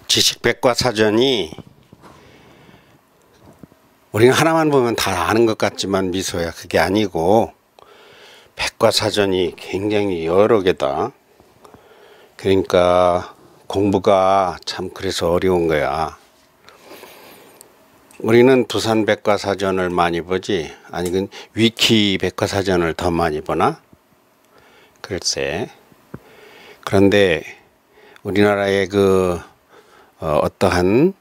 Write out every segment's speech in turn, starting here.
지식백과사전이 우리는 하나만 보면 다 아는 것 같지만 미소야, 그게 아니고 백과사전이 굉장히 여러 개다. 그러니까 공부가 참 그래서 어려운 거야. 우리는 부산 백과사전을 많이 보지, 아니면 위키 백과사전을 더 많이 보나? 글쎄. 그런데 우리나라의 어떠한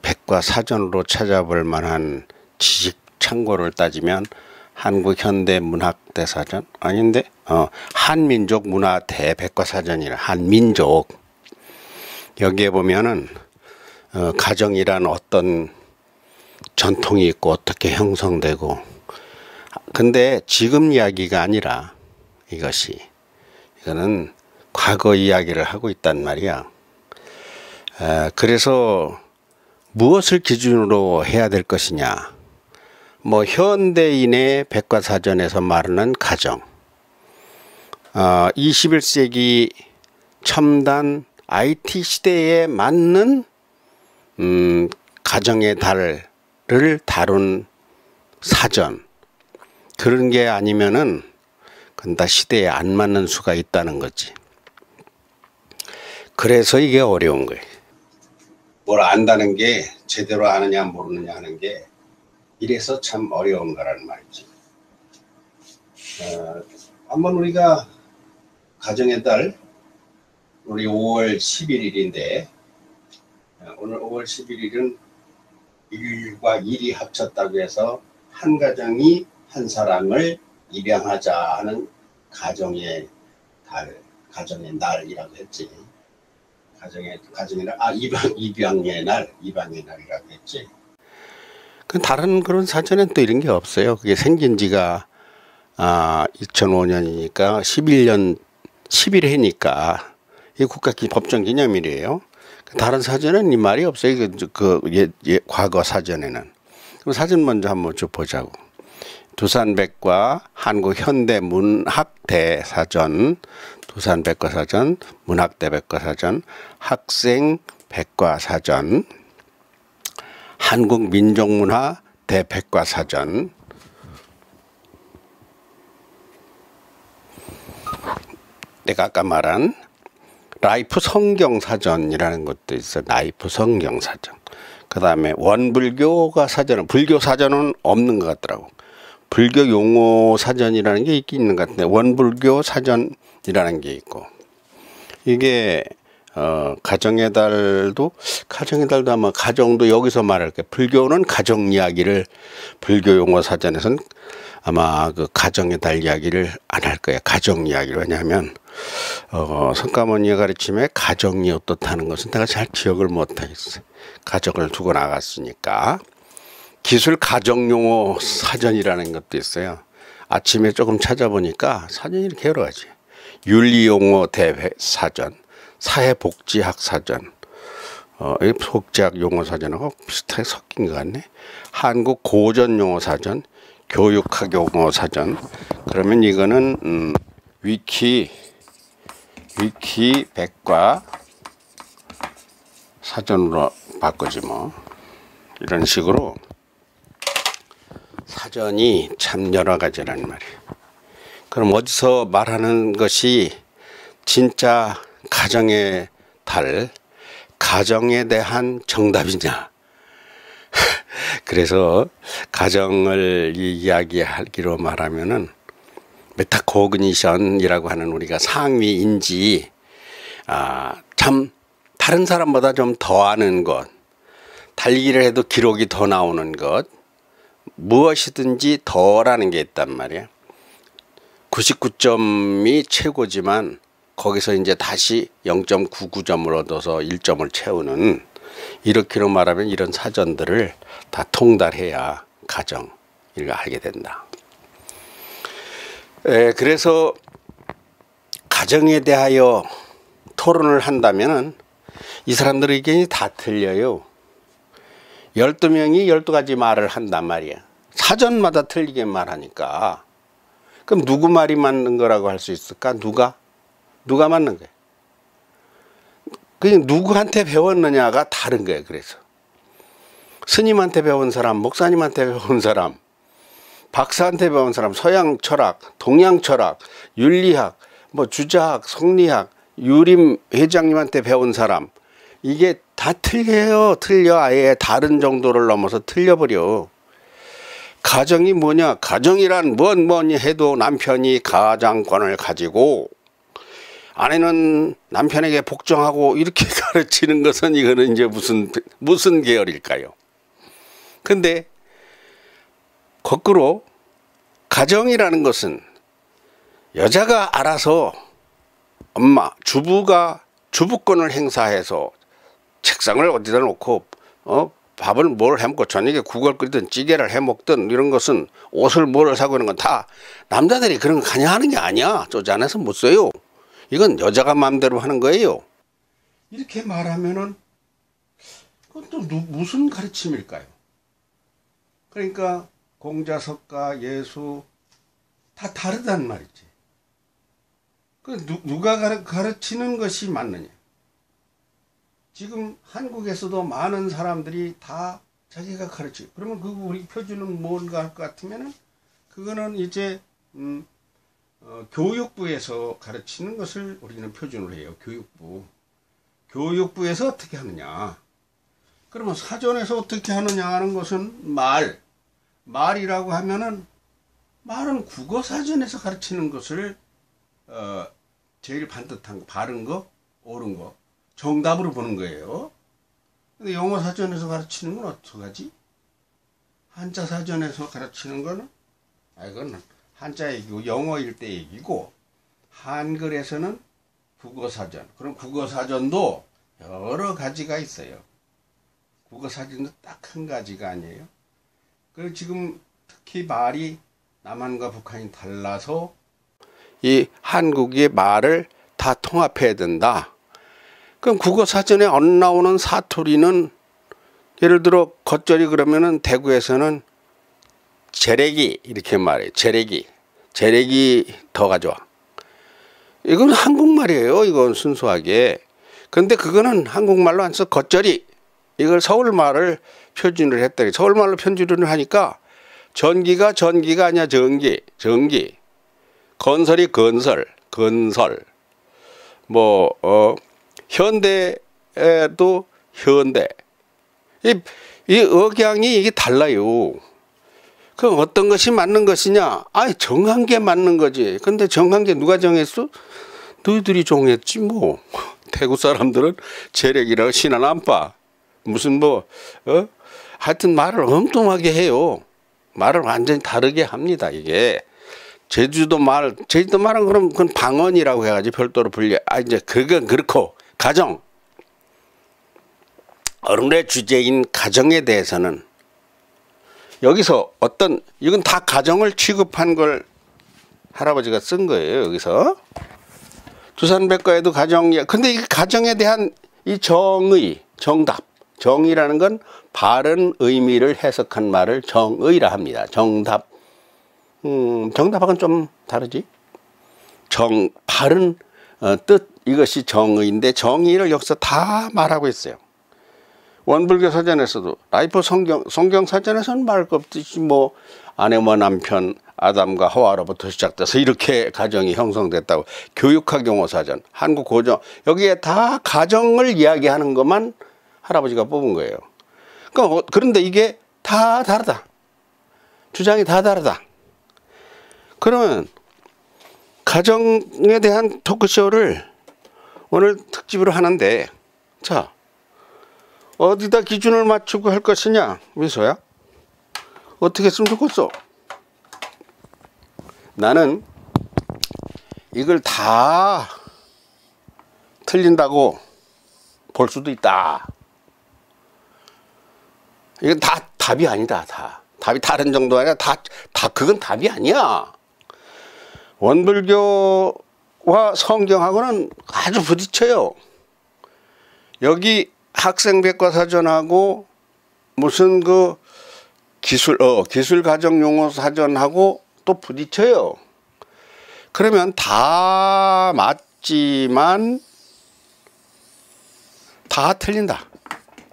백과사전으로 찾아볼 만한 지식 창고를 따지면 한국현대문학대사전 아닌데 한민족문화대백과사전이라, 한민족. 여기에 보면은 가정이란 어떤 전통이 있고 어떻게 형성되고, 근데 지금 이야기가 아니라 이거는 과거 이야기를 하고 있단 말이야. 그래서 무엇을 기준으로 해야 될 것이냐, 현대인의 백과사전에서 말하는 가정, 21세기 첨단 IT 시대에 맞는 가정의 달을 다룬 사전, 그런 게 아니면은 그건 다 시대에 안 맞는 수가 있다는 거지. 그래서 이게 어려운 거예요. 뭘 안다는 게 제대로 아느냐 모르느냐 하는 게 이래서 참 어려운 거라는 말이지. 한번 우리가 가정의 달, 우리 5월 11일인데 오늘 5월 11일은 1과 1이 합쳤다고 해서 한 가정이 한 사람을 입양하자 하는 가정의 달, 가정의 날이라고 했지. 가정의 날, 입양의 날이라고 했지. 다른 그런 사전엔 또 이런 게 없어요. 그게 생긴 지가 2005년이니까 11년 11회니까 이 국가기 법정 기념일이에요. 다른 사전은 이 말이 없어요. 과거 사전에는. 그럼 사전 먼저 한번 쭉 보자고. 두산백과 한국현대문학대사전, 두산백과사전, 문학대백과사전, 학생백과사전, 한국민족문화대백과사전, 내가 아까 말한 라이프 성경사전이라는 것도 있어. 라이프 성경사전. 그 다음에 원불교가 사전은, 불교 사전은 없는 것 같더라고. 불교 용어 사전이라는 게 있긴 있는 것 같은데 원불교 사전이라는 게 있고, 이게 가정의 달도 아마 가정도 여기서 말할 거예요. 불교는 가정 이야기를, 불교 용어 사전에서는 아마 그 가정의 달 이야기를 안 할 거예요. 가정 이야기를. 왜냐하면 성가모니의 가르침에 가정이 어떻다는 것은 내가 잘 기억을 못 하겠어요. 가정을 두고 나갔으니까. 기술 가정용어 사전이라는 것도 있어요. 아침에 조금 찾아보니까 사전이 이렇게 여러 가지. 윤리용어 대사전, 사회복지학 사전, 복지학 용어 사전하고 비슷하게 섞인 것 같네. 한국 고전용어 사전, 교육학 용어 사전. 그러면 이거는 위키 백과 사전으로 바꾸지 뭐. 이런 식으로 사전이 참 여러 가지란 말이에요. 그럼 어디서 말하는 것이 진짜 가정의 달, 가정에 대한 정답이냐? 그래서 가정을 이야기하기로 말하면은 메타코그니션이라고 하는 우리가 상위인지, 참 다른 사람보다 좀 더 아는 것, 달리기를 해도 기록이 더 나오는 것, 무엇이든지 더라는 게 있단 말이야. 99점이 최고지만 거기서 이제 다시 0.99점을 얻어서 1점을 채우는, 이렇게로 말하면 이런 사전들을 다 통달해야 가정을 알게 된다. 그래서 가정에 대하여 토론을 한다면 이 사람들의 의견이 다 틀려요. 12명이 12가지 말을 한단 말이야. 사전마다 틀리게 말하니까. 그럼 누구 말이 맞는 거라고 할 수 있을까? 누가 맞는 거야? 그게 누구한테 배웠느냐가 다른 거예요. 그래서 스님한테 배운 사람, 목사님한테 배운 사람, 박사한테 배운 사람, 서양 철학, 동양 철학, 윤리학, 뭐 주자학, 성리학, 유림 회장님한테 배운 사람, 이게 다 틀려요. 틀려. 아예 다른 정도를 넘어서 틀려버려. 가정이 뭐냐? 가정이란 뭐니 해도 남편이 가장권을 가지고 아내는 남편에게 복종하고 이렇게 가르치는 것은 이거는 이제 무슨 계열일까요? 근데 거꾸로 가정이라는 것은 여자가 알아서 엄마, 주부가 주부권을 행사해서 책상을 어디다 놓고 밥을 뭘 해먹고 저녁에 국을 끓이든 찌개를 해먹든 이런 것은 옷을 뭐를 사고 이런 건 다 남자들이 그런 거 그냥 하는 게 아니야. 쪼잔해서 못 써요. 이건 여자가 마음대로 하는 거예요. 이렇게 말하면은 그건 또 무슨 가르침일까요? 그러니까 공자석가, 예수 다 다르단 말이지. 그 누가 가르치는 것이 맞느냐? 지금 한국에서도 많은 사람들이 다 자기가 가르치고 그러면 그 우리 표준은 뭔가 할 것 같으면은 그거는 이제 교육부에서 가르치는 것을 우리는 표준으로 해요. 교육부에서 어떻게 하느냐. 그러면 사전에서 어떻게 하느냐 하는 것은 말이라고 하면은 말은 국어사전에서 가르치는 것을 제일 반듯한 거, 바른 거, 옳은 거 정답으로 보는 거예요. 근데 영어 사전에서 가르치는 건 어떡하지? 한자 사전에서 가르치는 거는 이건 한자 얘기고 영어일 때 얘기고 한글에서는 국어사전. 그럼 국어사전도 여러 가지가 있어요. 국어사전도 딱 한 가지가 아니에요. 그리고 지금 특히 말이 남한과 북한이 달라서 이 한국의 말을 다 통합해야 된다. 그럼 국어사전에 안 나오는 사투리는 예를 들어 겉절이 그러면은 대구에서는 재래기 이렇게 말해요. 재래기 더 가져와. 이건 한국말이에요. 이건 순수하게. 근데 그거는 한국말로 안 써. 겉절이. 이걸 서울말을 표준을 했다. 서울말로 표준을 하니까 전기가 아니야. 전기. 건설이 건설. 현대에도 현대. 이 억양이 이게 달라요. 그럼 어떤 것이 맞는 것이냐? 정한 게 맞는 거지. 근데 정한 게 누가 정했어? 너희들이 정했지 뭐. 대구 사람들은 재래기라고 신안 안 봐. 무슨 하여튼 말을 엉뚱하게 해요. 말을 완전히 다르게 합니다. 이게. 제주도 말은 그럼 그건 방언이라고 해가지고 별도로 분리해. 이제 그건 그렇고 가정. 오늘의 주제인 가정에 대해서는 여기서 이건 다 가정을 취급한 걸 할아버지가 쓴 거예요. 여기서 두산백과에도 근데 이 가정에 대한 이 정의라는 건 바른 의미를 해석한 말을 정의라 합니다. 정답하고는 좀 다르지. 바른 뜻, 이것이 정의인데 정의를 여기서 다 말하고 있어요. 원불교 사전에서도 라이프 성경 사전에서는 말 것 없듯이 아내와 남편 아담과 하와로부터 시작돼서 이렇게 가정이 형성됐다고. 교육학 용어 사전, 한국 고전, 여기에 다 가정을 이야기하는 것만 할아버지가 뽑은 거예요. 그런데 이게 다 다르다. 주장이 다 다르다. 그러면 가정에 대한 토크쇼를 오늘 특집으로 하는데, 자, 어디다 기준을 맞추고 할 것이냐? 민서야? 어떻게 했으면 좋겠어? 나는 이걸 다 틀린다고 볼 수도 있다. 이건 다 답이 아니다. 답이 다른 정도가 아니라 그건 답이 아니야. 원불교와 성경하고는 아주 부딪혀요. 여기 학생백과사전하고 무슨 기술가정용어사전하고 또 부딪혀요. 그러면 다 맞지만 다 틀린다.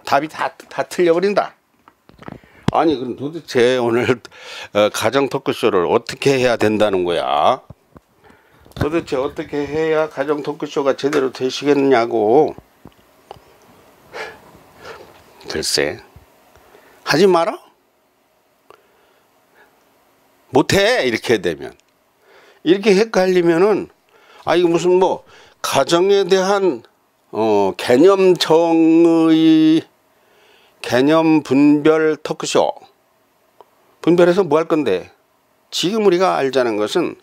답이 다 틀려버린다. 아니 그럼 도대체 오늘 가정 토크쇼를 어떻게 해야 된다는 거야? 도대체 어떻게 해야 가정 토크쇼가 제대로 되시겠냐고. 글쎄, 하지 마라. 못해. 이렇게 되면, 이렇게 헷갈리면은 이거 무슨 뭐 가정에 대한 개념 정의, 개념 분별 토크쇼. 분별해서 뭐 할 건데? 지금 우리가 알자는 것은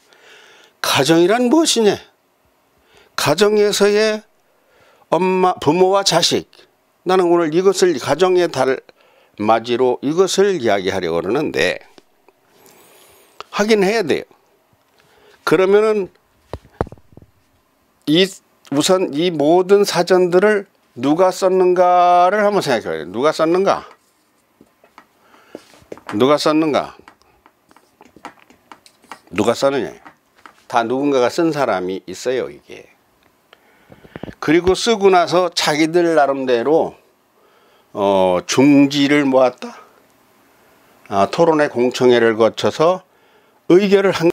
가정이란 무엇이냐? 가정에서의 부모와 자식. 나는 오늘 이것을 가정의 달 맞이로 이것을 이야기하려고 그러는데, 하긴 해야 돼요. 그러면은 우선 이 모든 사전들을 누가 썼는가를 한번 생각해 봐요. 누가 썼는가? 누가 썼는가? 누가 썼느냐? 다 누군가가 쓴 사람이 있어요, 이게. 그리고 쓰고 나서 자기들 나름대로 중지를 모았다. 토론회 공청회를 거쳐서 의결을 한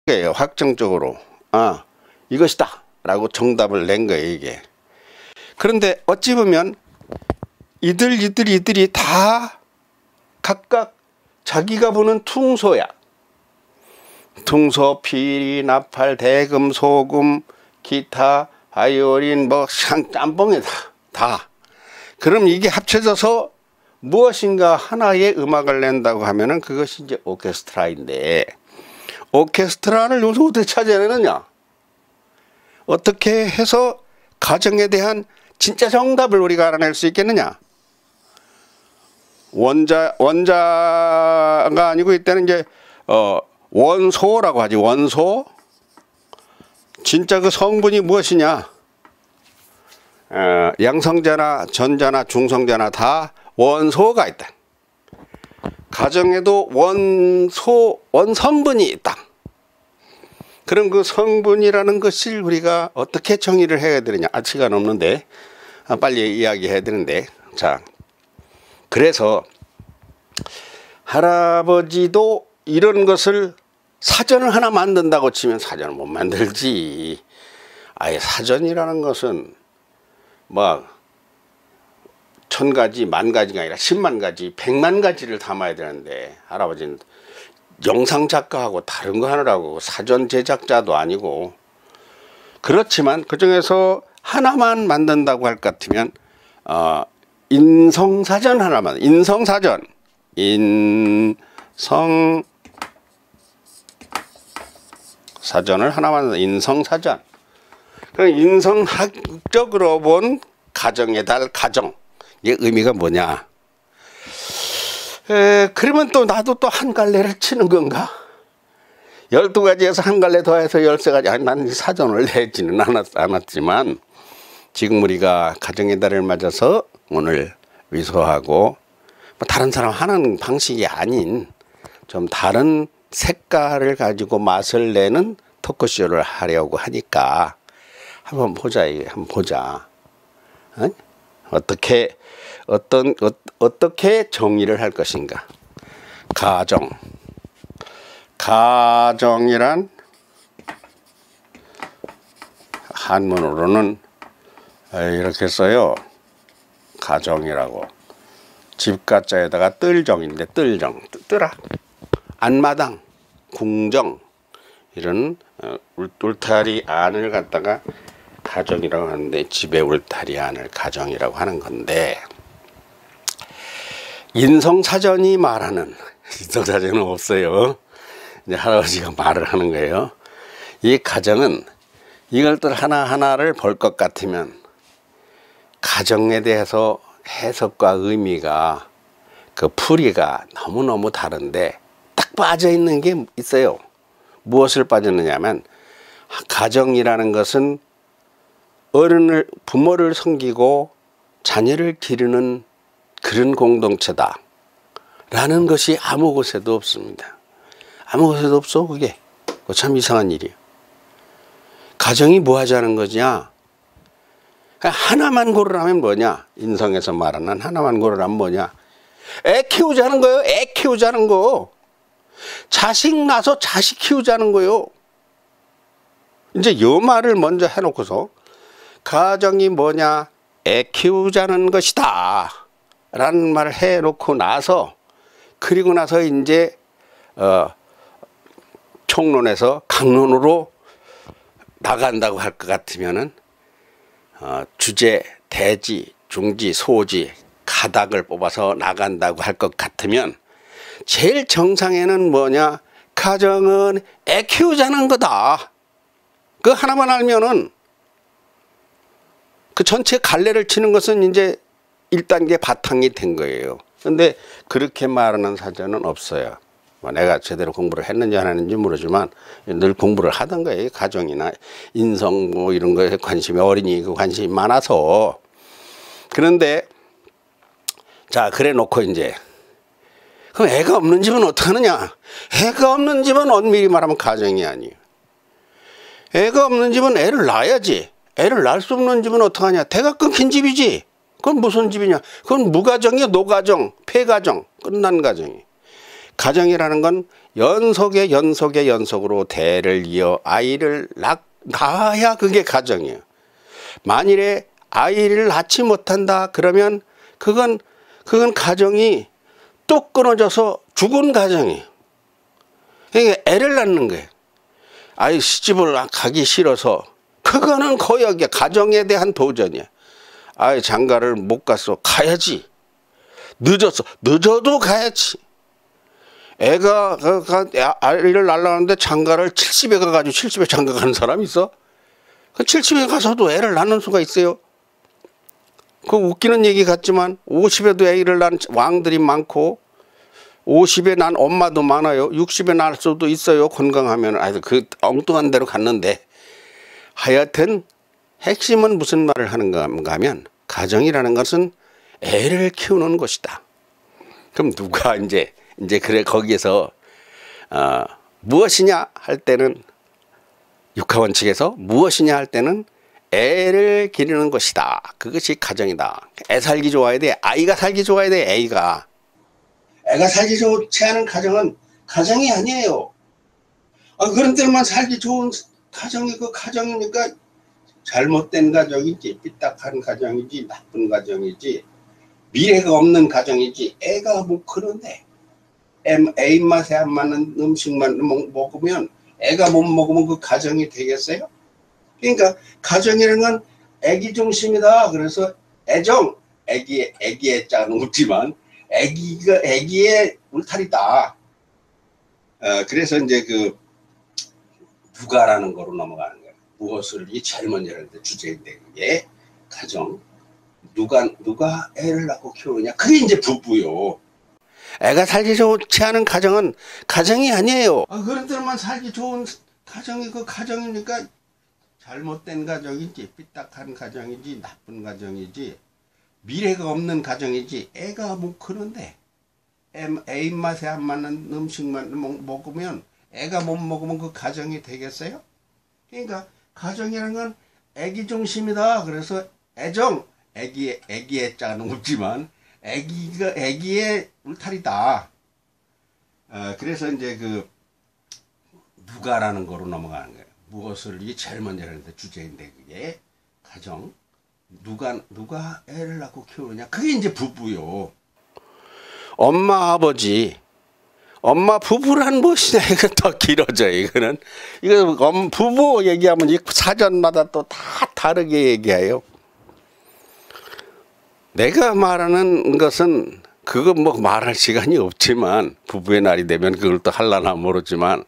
거예요. 확정적으로 이것이다 라고 정답을 낸 거예요, 이게. 그런데 어찌 보면 이들이 다 각각 자기가 보는 퉁소야. 퉁소, 피리, 나팔, 대금, 소금, 기타, 바이올린, 뭐 짬뽕이다. 다. 그럼 이게 합쳐져서 무엇인가 하나의 음악을 낸다고 하면은 그것이 이제 오케스트라인데, 오케스트라를 여기서 어떻게 찾아내느냐? 어떻게 해서 가정에 대한 진짜 정답을 우리가 알아낼 수 있겠느냐? 원자가 아니고 이때는 이제 원소라고 하지. 원소. 진짜 그 성분이 무엇이냐? 양성자나 전자나 중성자나 다 원소가 있다. 가정에도 원성분이 있다. 그럼 그 성분이라는 것을 우리가 어떻게 정의를 해야 되느냐? 시간 없는데 빨리 이야기해야 되는데, 자, 그래서 할아버지도 이런 것을 사전을 하나 만든다고 치면 사전을 못 만들지. 아예 사전이라는 것은 뭐 1000가지, 10,000가지가 아니라 100,000가지, 100,000가지를 담아야 되는데, 할아버지는 영상 작가하고 다른 거 하느라고 사전 제작자도 아니고. 그렇지만 그 중에서 하나만 만든다고 할 것 같으면 인성사전 하나만, 인성사전, 인성사전을 하나만, 인성사전. 인성학적으로 본 가정의 달, 가정. 이게 의미가 뭐냐? 그러면 또 나도 또 한 갈래를 치는 건가? 12가지에서 한 갈래 더해서 13가지. 아니, 난 사전을 내지는 않았지만, 지금 우리가 가정의 달을 맞아서 오늘 위소하고, 다른 사람 하는 방식이 아닌 좀 다른 색깔을 가지고 맛을 내는 토크쇼를 하려고 하니까 한번 보자. 한번 보자. 어떻게 정의를 할 것인가? 가정이란 한문으로는 이렇게 써요. 가정이라고. 집가자에다가 뜰정인데, 뜰아, 안마당, 궁정, 이런 울타리 안을 갖다가 가정이라고 하는데, 집에 울타리 안을 가정이라고 하는 건데, 인성사전이 말하는, 인성사전은 없어요. 이제 할아버지가 말을 하는 거예요. 이 가정은 이것들 하나하나를 볼 것 같으면 가정에 대해서 해석과 의미가, 그 풀이가 너무너무 다른데 딱 빠져 있는 게 있어요. 무엇을 빠졌느냐면, 가정이라는 것은 부모를 섬기고 자녀를 기르는 그런 공동체다 라는 것이 아무 곳에도 없습니다. 아무 곳에도 없어. 그게 참 이상한 일이에요. 가정이 뭐 하자는 거냐? 하나만 고르라면 뭐냐? 인성에서 말하는 하나만 고르라면 뭐냐? 애 키우자는 거예요. 애 키우자는 거. 자식 낳아서 자식 키우자는 거예요. 이제 요 말을 먼저 해놓고서 가정이 뭐냐? 애 키우자는 것이다 라는 말을 해놓고 나서, 그리고 나서 이제 총론에서 강론으로 나간다고 할 것 같으면은 주제, 대지, 중지, 소지, 가닥을 뽑아서 나간다고 할 것 같으면 제일 정상에는 뭐냐? 가정은 애 키우자는 거다. 그 하나만 알면은 그 전체 갈래를 치는 것은 이제 1단계 바탕이 된 거예요. 근데 그렇게 말하는 사전은 없어요. 뭐 내가 제대로 공부를 했는지 안 했는지 모르지만 늘 공부를 하던 거예요. 가정이나 인성 뭐 이런 거에 관심이, 어린이 그 관심이 많아서. 그런데 자, 그래 놓고 이제 그럼 애가 없는 집은 어떡하느냐? 애가 없는 집은 엄밀히 말하면 가정이 아니에요. 애가 없는 집은 애를 낳아야지. 애를 낳을 수 없는 집은 어떡하냐? 대가 끊긴 집이지. 그건 무슨 집이냐? 그건 무가정이야. 노가정, 폐가정, 끝난 가정이. 가정이라는 건 연속으로 대를 이어 아이를 낳아야 그게 가정이에요. 만일에 아이를 낳지 못한다 그러면 그건 가정이 뚝 끊어져서 죽은 가정이에요. 그러니까 애를 낳는 거예요. 아이 시집을 가기 싫어서, 그거는 거의 가정에 대한 도전이야. 아이 장가를 못 갔어. 가야지. 늦어도 가야지. 애가 아이를 낳으려는데 장가를 70에 가가지고 70에 장가 가는 사람이 있어? 70에 가서도 애를 낳는 수가 있어요. 그 웃기는 얘기 같지만 50에도 애를 낳은 왕들이 많고 50에 난 엄마도 많아요. 60에 낳을 수도 있어요. 건강하면. 아주 그 엉뚱한 데로 갔는데, 하여튼 핵심은 무슨 말을 하는가 하면 가정이라는 것은 애를 키우는 것이다. 그럼 누가 이제 그래 거기에서 무엇이냐 할 때는, 육하원칙에서 무엇이냐 할 때는 애를 기르는 것이다. 그것이 가정이다. 애 살기 좋아야 돼. 아이가 살기 좋아야 돼. 애가 살기 좋지 않은 가정은 가정이 아니에요. 그런 데만 살기 좋은 가정이 그 가정이니까 잘못된 가정이지, 삐딱한 가정이지, 나쁜 가정이지, 미래가 없는 가정이지. 애가 뭐 그런데 애 입맛에 안 맞는 음식만 먹으면, 애가 못 먹으면 그 가정이 되겠어요? 그러니까 가정이라는 건 애기 중심이다. 그래서 애정, 애기의 짝은 웃지만 애기의 울타리다. 그래서 이제 그 누가라는 거로 넘어가는 거예요. 무엇을 이 제일 먼저 할 때 주제인데, 그게 가정. 누가 애를 낳고 키우느냐, 그게 이제 부부요. 애가 살기 좋지 않은 가정은 가정이 아니에요. 그런 데만 살기 좋은 가정이 그 가정이니까 잘못된 가정이지, 삐딱한 가정이지, 나쁜 가정이지, 미래가 없는 가정이지. 애가 뭐 그런데 애 입맛에 안 맞는 음식만 먹으면, 애가 못 먹으면 그 가정이 되겠어요? 그러니까 가정이라는 건 애기 중심이다. 그래서 애정, 애기의 짝은 없지만 애기의 울타리다. 그래서 이제 그 누가라는 거로 넘어가는 거예요. 무엇을 이게 제일 먼저 하는데 주제인데, 그게 가정. 누가 애를 낳고 키우느냐, 그게 이제 부부요. 엄마 아버지, 엄마 부부란 무엇이냐, 이거 더 길어져. 이거 부부 얘기하면 이 사전마다 또 다 다르게 얘기해요. 내가 말하는 것은 그거 뭐 말할 시간이 없지만, 부부의 날이 되면 그걸 또 할라나 모르지만,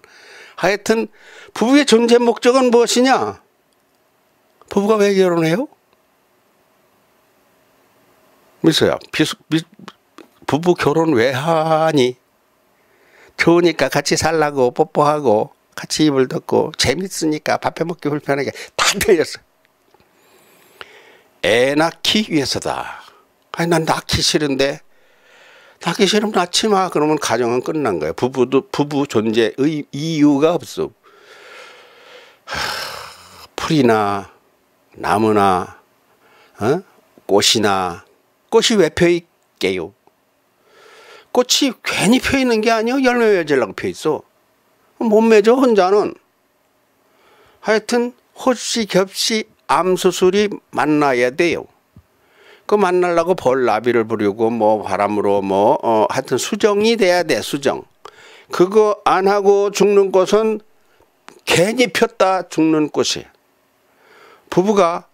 하여튼 부부의 존재 목적은 무엇이냐? 부부가 왜 결혼해요? 미소야, 부부 결혼 왜 하니? 좋으니까 같이 살라고, 뽀뽀하고 같이 이불 덮고, 재밌으니까 밥 해먹기 불편하게, 다 틀렸어. 애 낳기 위해서다. 아니 난 낳기 싫은데, 낳기 싫으면 낳지 마. 그러면 가정은 끝난 거예요. 부부 존재의 이유가 없어. 풀이나 나무나 꽃이 왜 펴 있게요? 꽃이 괜히 펴 있는 게 아니요. 열매 맺으려고 펴 있어. 못 맺어 혼자는. 하여튼 호시겹시 암수술이 만나야 돼요. 그 만나려고 벌나비를 부리고 뭐 바람으로 하여튼 수정이 돼야 돼. 수정. 그거 안 하고 죽는 꽃은 괜히 폈다 죽는 꽃이. 부부가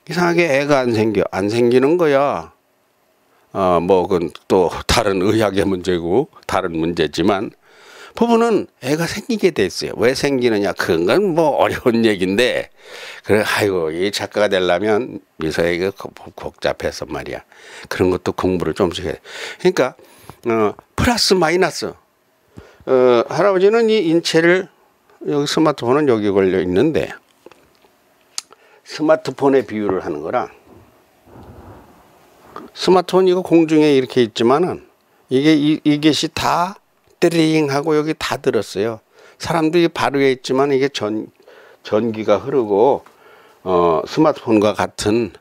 이상하게 애가 안 생기는 거야. 그건 또 다른 의학의 문제고 다른 문제지만 부부는 애가 생기게 됐어요. 왜 생기느냐? 그건 뭐 어려운 얘기인데 그래 아이고 이 작가가 되려면 미서에게 복잡해서 말이야. 그런 것도 공부를 좀씩 해. 그러니까 플러스 마이너스. 할아버지는 이 인체를 여기 스마트폰은 여기 걸려 있는데 스마트폰에 비유를 하는 거라. 스마트폰 이거 공중에 이렇게 있지만은 이것이 다 띠링하고 여기 다 들었어요. 사람들이 바로 위에 있지만 이게 전기가 흐르고 스마트폰과 같은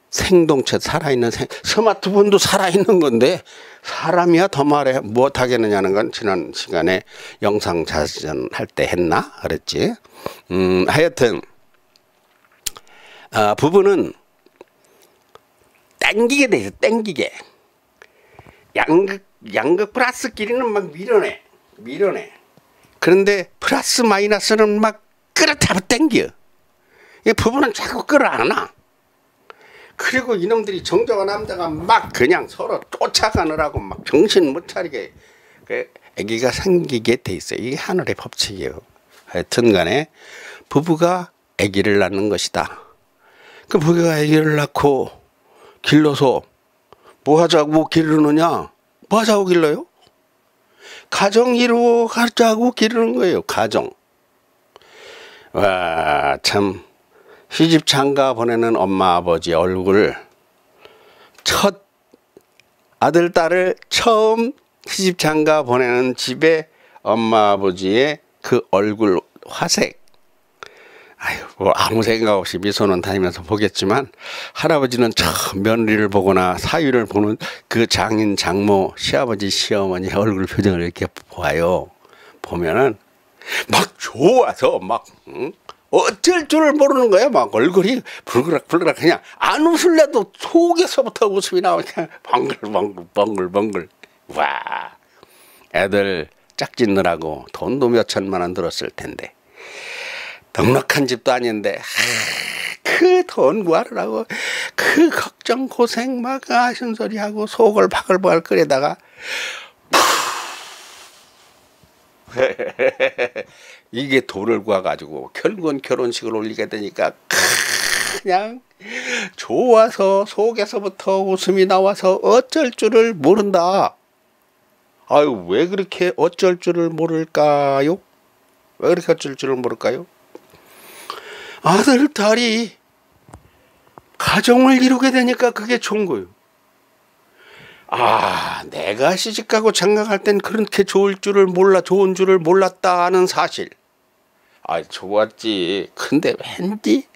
생동체 살아있는 스마트폰도 살아있는 건데 사람이야 더 말해 못하겠느냐는 건 지난 시간에 영상 자전 할 때 했나 그랬지. 하여튼 부부는 땡기게 돼 있어. 땡기게 양극 플러스끼리는 막 밀어내. 그런데 플러스 마이너스는 막 끌어잡아 당겨. 부부는 자꾸 끌어안아. 그리고 이놈들이 정정한 남자가 막 그냥 서로 쫓아가느라고 막 정신 못 차리게 아기가 생기게 돼 있어요. 이게 하늘의 법칙이에요. 하여튼 간에 부부가 아기를 낳는 것이다. 그 부부가 아기를 낳고 길러서 뭐 하자고 기르느냐? 뭐 하자고 길러요? 가정 이루어가자고 기르는 거예요. 가정. 와, 참 시집 장가 보내는 엄마 아버지 얼굴 첫 아들 딸을 처음 시집 장가 보내는 집에 엄마 아버지의 그 얼굴 화색. 아유, 뭐 아무 생각 없이 미소는 다니면서 보겠지만 할아버지는 처음 며느리를 보거나 사위를 보는 그 장인 장모 시아버지 시어머니 얼굴 표정을 이렇게 봐요. 보면은 막 좋아서 막 어쩔 줄을 모르는 거야. 막 얼굴이 불그락 그냥 안 웃을래도 속에서부터 웃음이 나오니까 벙글벙글. 와, 애들 짝짓느라고 돈도 몇 천만 원 들었을 텐데 넉넉한 집도 아닌데 그 돈 구하느라고 그 걱정 고생 막 하신 소리하고 속을 바글바글 끓여다가 이게 돈을 구해가지고 결국은 결혼식을 올리게 되니까 그냥 좋아서 속에서부터 웃음이 나와서 어쩔 줄을 모른다. 아유, 왜 그렇게 어쩔 줄을 모를까요? 왜 그렇게 어쩔 줄을 모를까요? 아들, 딸이 가정을 이루게 되니까 그게 좋은 거예요. 아, 내가 시집가고 장가갈 땐 그렇게 좋은 줄을 몰랐다는 사실. 아, 좋았지. 근데 왠지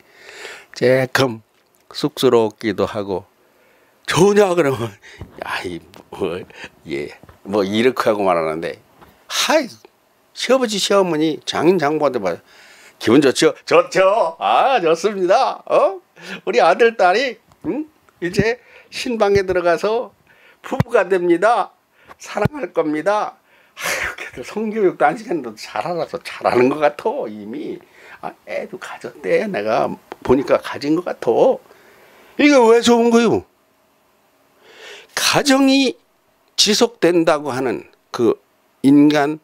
조금 쑥스럽기도 하고. 좋으냐 그러면 아이 뭐 이렇게 하고 말하는데, 하이 시아버지 시어머니 장인 장모한테 봐. 기분 좋죠? 좋죠. 아, 좋습니다. 우리 아들 딸이 이제 신방에 들어가서 부부가 됩니다. 사랑할 겁니다. 아유, 걔들 성교육도 안 시켰는데도 잘 알아서 잘하는 것 같아. 이미 애도 가졌대. 내가 보니까 가진 것 같아. 이게 왜 좋은 거요? 가정이 지속된다고 하는 그 인간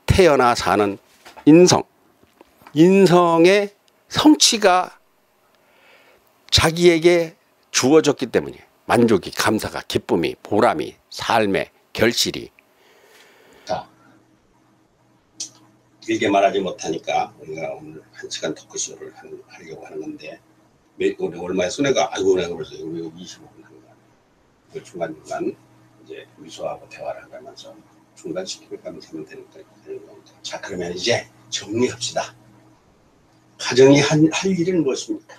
태어나 사는 인성의 성취가 자기에게 주어졌기 때문에 만족이, 감사가, 기쁨이, 보람이, 삶의 결실이. 자, 길게 말하지 못하니까 우리가 오늘 1시간 토크쇼를 하려고 하는 건데, 우리 얼마에 손해가, 아이고 내가 벌써 25분 한 거야. 그 중간중간 이제 미소하고 대화를 하면서 중단시키면서 하면 되는 겁니다. 자, 그러면 이제 정리합시다. 가정이 할 일은 무엇입니까?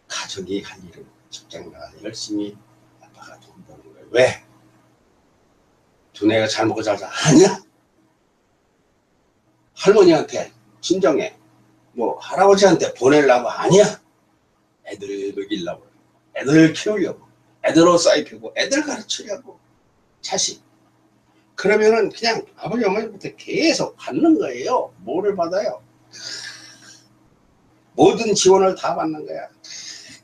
가정. 자기 할 일은 직장 나가 열심히 아빠가 돈 버는 거예요. 왜? 두뇌가 잘 먹고 잘 사. 아니야. 할머니한테 친정에 뭐 할아버지한테 보내려고 아니야. 애들 먹이려고, 애들 키우려고, 애들 옷 사입히고, 애들 가르치려고. 자식. 그러면은 그냥 아버지 어머니부터 계속 받는 거예요. 뭐를 받아요? 모든 지원을 다 받는 거야.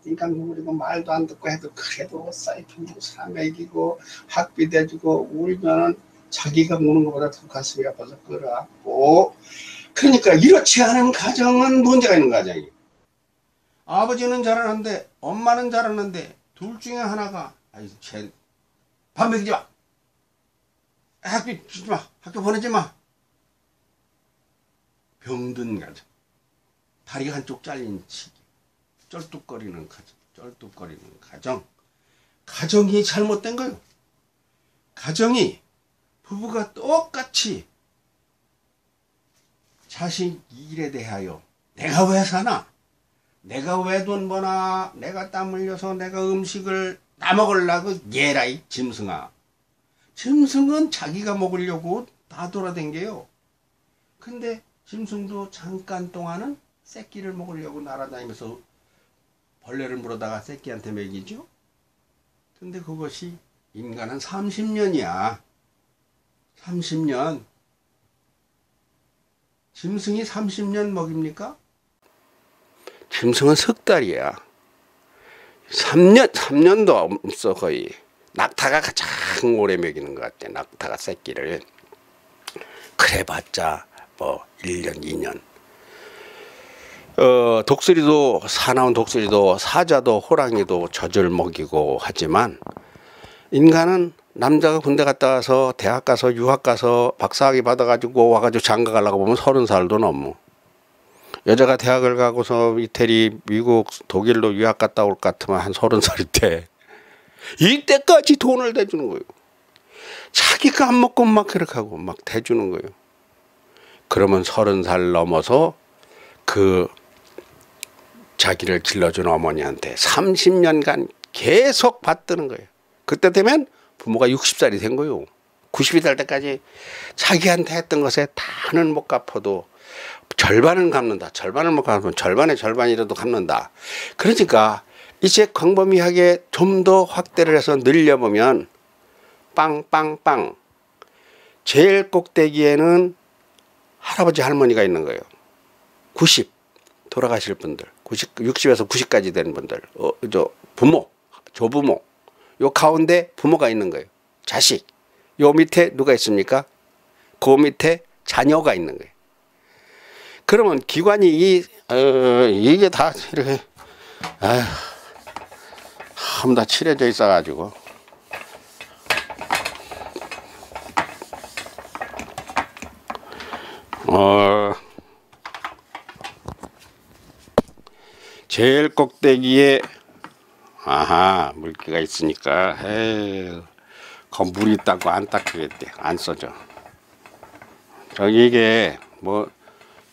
인간구부리고 말도 안 듣고 해도 그래도 옷 사입히고 사 먹이고 학비 대주고 울면은 자기가 우는 것보다 더 가슴이 아파서 끌어안고. 그러니까 이렇지 않은 가정은 문제가 있는 가정이에요. 아버지는 잘하는데 엄마는 잘하는데 둘 중에 하나가 밥 먹이지 마, 학비 주지 마, 학교 보내지 마. 병든 가정, 다리가 한쪽 잘린 치기, 쩔뚝거리는 가정, 쩔뚝거리는 가정. 가정이 잘못된 거예요. 가정이 부부가 똑같이 자식 일에 대하여 내가 왜 사나? 내가 왜 돈 버나? 내가 땀 흘려서 내가 음식을 나 먹으려고 얘라이 짐승아. 짐승은 자기가 먹으려고 다 돌아댕겨요. 근데 짐승도 잠깐 동안은 새끼를 먹으려고 날아다니면서 벌레를 물어다가 새끼한테 먹이죠. 근데 그것이 인간은 30년이야. 30년. 짐승이 30년 먹입니까? 짐승은 석 달이야. 3년도 없어 거의. 낙타가 가장 오래 먹이는 것 같아. 낙타가 새끼를. 그래봤자 뭐 1년 2년. 독수리도, 사나운 독수리도, 사자도, 호랑이도 젖을 먹이고 하지만 인간은 남자가 군대 갔다 와서 대학 가서 유학 가서 박사학위 받아가지고 와가지고 장가 가려고 보면 30살도 넘어. 여자가 대학을 가고서 이태리, 미국, 독일로 유학 갔다 올 것 같으면 한 30살이 돼. 이때까지 돈을 대주는 거예요. 자기가 안 먹고 막 그렇게 하고 막 대주는 거예요. 그러면 30살 넘어서 그 자기를 길러준 어머니한테 30년간 계속 받드는 거예요. 그때 되면 부모가 60살이 된 거예요. 90이 될 때까지 자기한테 했던 것에 다는 못 갚아도 절반은 갚는다. 절반을 못 갚으면 절반의 절반이라도 갚는다. 그러니까 이제 광범위하게 좀 더 확대를 해서 늘려보면 빵빵빵 제일 꼭대기에는 할아버지 할머니가 있는 거예요. 90 돌아가실 분들, 60에서 90까지 된 분들, 부모, 조부모, 요 가운데 부모가 있는 거예요. 자식. 요 밑에 누가 있습니까? 그 밑에 자녀가 있는 거예요. 그러면 기관이 이게 다 이렇게 한번 다 칠해져 있어가지고 제일 꼭대기에 물기가 있으니까 그 물이 있다고 안 닦이겠대. 안 써져. 저기 이게 뭐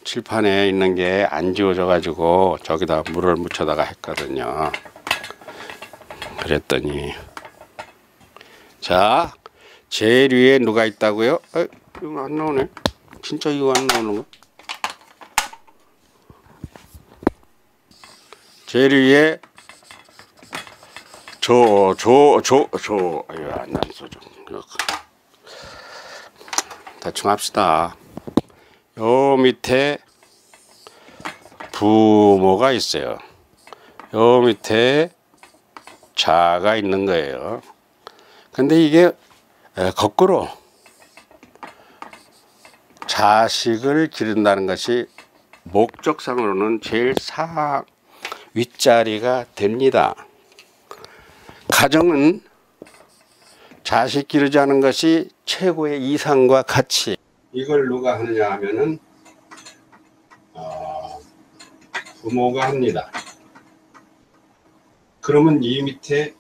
칠판에 있는 게 안 지워져 가지고 저기다 물을 묻혀다가 했거든요. 그랬더니 자 제일 위에 누가 있다고요? 이거 안 나오네. 진짜 이거 안 나오는 거? 제일 위에 안 써져. 대충 합시다. 요 밑에 부모가 있어요. 요 밑에 자가 있는 거예요. 근데 이게 거꾸로 자식을 기른다는 것이 목적상으로는 제일 윗자리가 됩니다. 가정은 자식 기르자는 것이 최고의 이상과 가치. 이걸 누가 하느냐 하면은 부모가 합니다. 그러면 이 밑에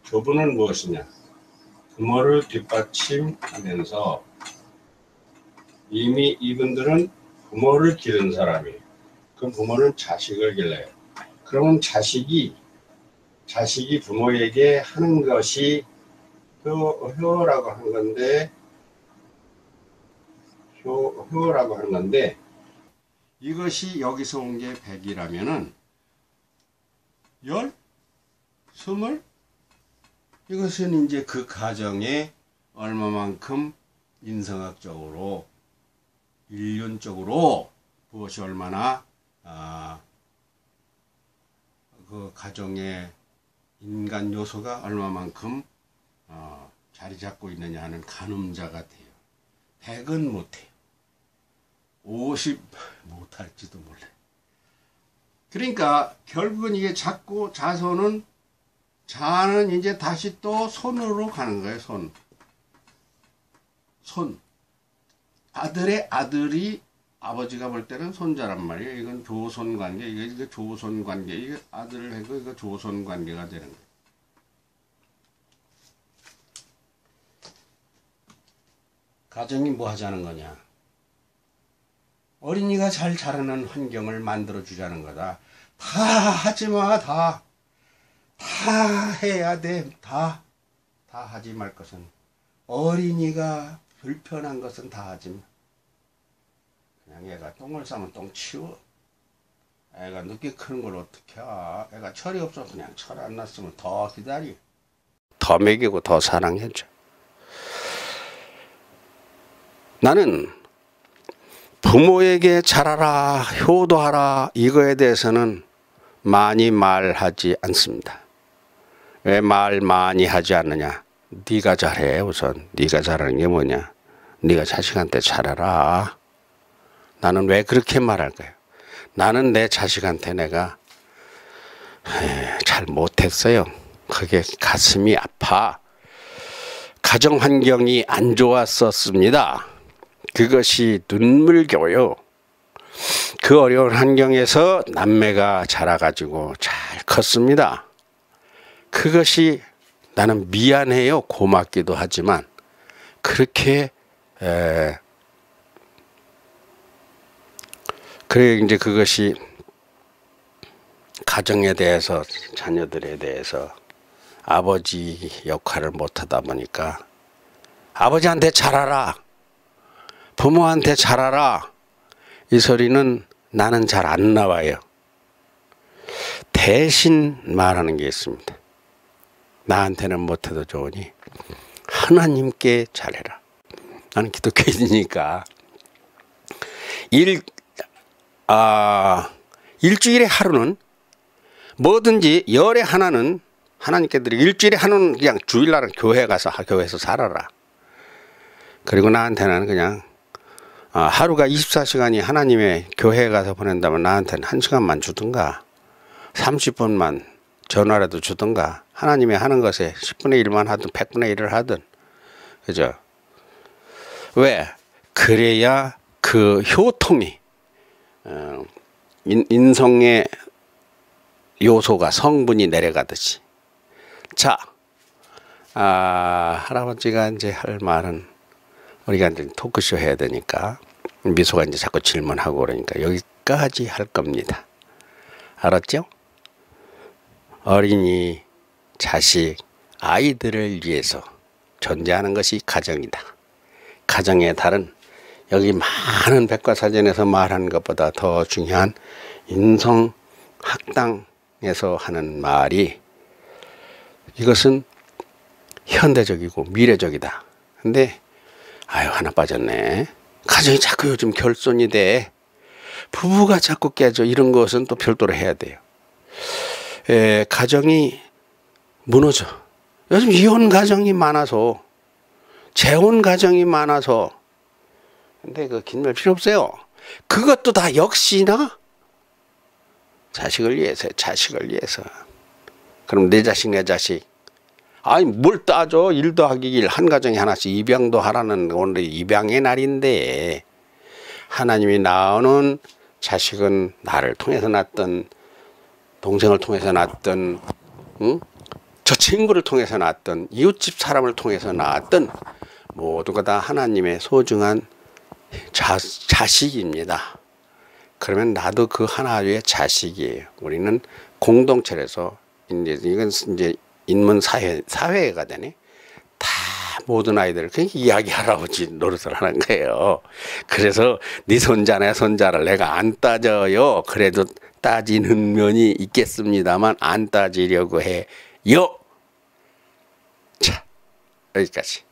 조부는 무엇이냐? 부모를 뒷받침하면서 이미 이분들은 부모를 기른 사람이에요. 그럼 부모는 자식을 길러요. 그러면 자식이 자식이 부모에게 하는 것이 효라고 하는 건데, 효라고 하는 건데, 이것이 여기서 온 게 100이라면은 10, 20, 이것은 이제 그 가정에 얼마만큼 인성학적으로, 인륜적으로 무엇이 얼마나 그 가정의 인간 요소가 얼마만큼 자리 잡고 있느냐 하는 가늠자 같아요. 100은 못해요. 50 못할지도 몰라요. 그러니까 결국은 이게 자꾸 자손은, 자는 이제 다시 또 손으로 가는 거예요. 손. 아들의 아들이 아버지가 볼 때는 손자란 말이에요. 이건 조손 관계, 이게 조손 관계, 이게 아들을 하고 이거 조손 관계가 되는 거예요. 가정이 뭐 하자는 거냐? 어린이가 잘 자라는 환경을 만들어 주자는 거다. 다 하지 마, 다 해야 돼. 다 하지 말 것은, 어린이가 불편한 것은 다 하지 마. 그냥 애가 똥을 싸면 똥 치워. 애가 늦게 크는 걸 어떻게 하? 애가 철이 없어. 그냥 철 안 났으면 더 기다려. 더 먹이고 더 사랑해줘. 나는 부모에게 잘하라, 효도하라, 이거에 대해서는 많이 말하지 않습니다. 왜 말 많이 하지 않느냐? 네가 잘해. 우선 네가 잘하는 게 뭐냐? 네가 자식한테 잘하라. 나는 왜 그렇게 말할까요? 나는 내 자식한테 내가 잘 못했어요. 그게 가슴이 아파. 가정 환경이 안 좋았었습니다. 그것이 눈물겨요. 그 어려운 환경에서 남매가 자라가지고 잘 컸습니다. 그것이 나는 미안해요. 고맙기도 하지만 그렇게 그래 이제 그것이 가정에 대해서, 자녀들에 대해서 아버지 역할을 못하다 보니까 아버지한테 잘하라, 부모한테 잘하라, 이 소리는 나는 잘 안 나와요. 대신 말하는 게 있습니다. 나한테는 못해도 좋으니 하나님께 잘해라. 나는 기독교인이니까 일주일에 하루는 뭐든지, 열에 하나는 하나님께 드리고, 일주일에 하루는 그냥 주일날은 교회 가서 교회에서 살아라. 그리고 나한테는 그냥 하루가 24시간이 하나님의 교회에 가서 보낸다면 나한테는 1시간만 주든가 30분만 전화라도 주든가, 하나님이 하는 것에 10분의 1만 하든 100분의 1을 하든, 그죠? 왜? 그래야 그 효통이, 인성의 요소가, 성분이 내려가듯이. 자, 할아버지가 이제 할 말은, 우리가 이제 토크쇼 해야 되니까 미소가 이제 자꾸 질문하고 그러니까 여기까지 할 겁니다. 알았죠? 어린이, 자식, 아이들을 위해서 존재하는 것이 가정이다. 가정의 달은 여기 많은 백과사전에서 말하는 것보다 더 중요한 인성학당에서 하는 말이, 이것은 현대적이고 미래적이다. 근데 하나 빠졌네. 가정이 자꾸 요즘 결손이 돼. 부부가 자꾸 깨져. 이런 것은 또 별도로 해야 돼요. 가정이 무너져. 요즘 이혼 가정이 많아서, 재혼 가정이 많아서. 근데 그 긴 말 필요 없어요. 그것도 다 역시나 자식을 위해서, 자식을 위해서. 그럼 내 자식, 내 자식. 아니 뭘 따져. 1 더하기 1, 한 가정에 하나씩 입양도 하라는, 오늘 입양의 날인데, 하나님이 낳아오는 자식은 나를 통해서 낳았던, 동생을 통해서 낳았던, 저 친구를 통해서 낳았던, 이웃집 사람을 통해서 낳았던, 모두가 다 하나님의 소중한 자식입니다. 그러면 나도 그 하나의 자식이에요. 우리는 공동체에서 이건 이제 인문 사회가 되네. 다 모든 아이들을 그냥 이야기 할아버지 노릇을 하는 거예요. 그래서 네 손자네 손자를 내가 안 따져요. 그래도 따지는 면이 있겠습니다만 안 따지려고 해요. 자, 여기까지.